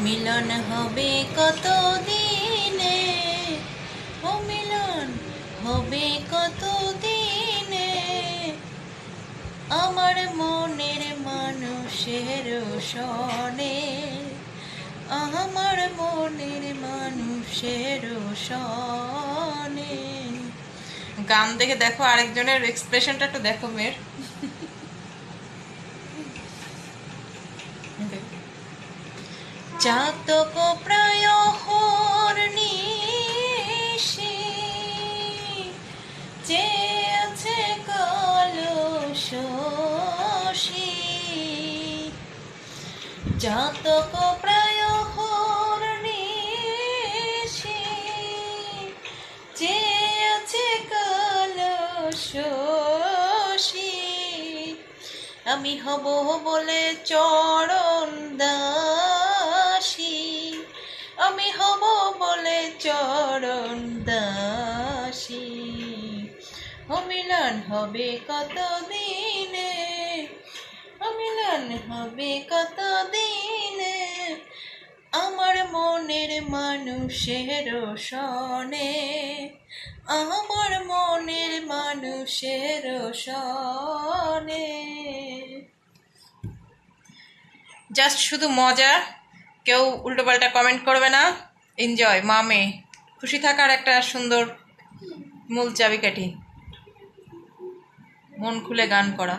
মিলন হবে কত দিনে, ও মিলন হবে কত দিনে, আমার মনের মানুষের সনে, আমার মনের মানুষের সনে। গান দেখে দেখো, আরেকজনের এক্সপ্রেশনটা একটু দেখো মেয়ের। চাতক প্রায় হরনিশি, চেয়েছে কলসি, চাতক প্রায় হরনিশি, চেয়েছে কলসি, আমি হব বলে চরণ দাসী, আমি হব বলে চরণ দাসী, ও মিলন হবে কত দিনে, ও মিলন হবে কত দিনে, আমার মনের মানুষের সনে, আমার মনের মানুষের সনে। জাস্ট শুধু মজা, কেউ উল্টোপাল্টা কমেন্ট করবে না। এনজয়, মামে খুশি থাকার একটা সুন্দর মূল চাবিকাঠি, মন খুলে গান করা।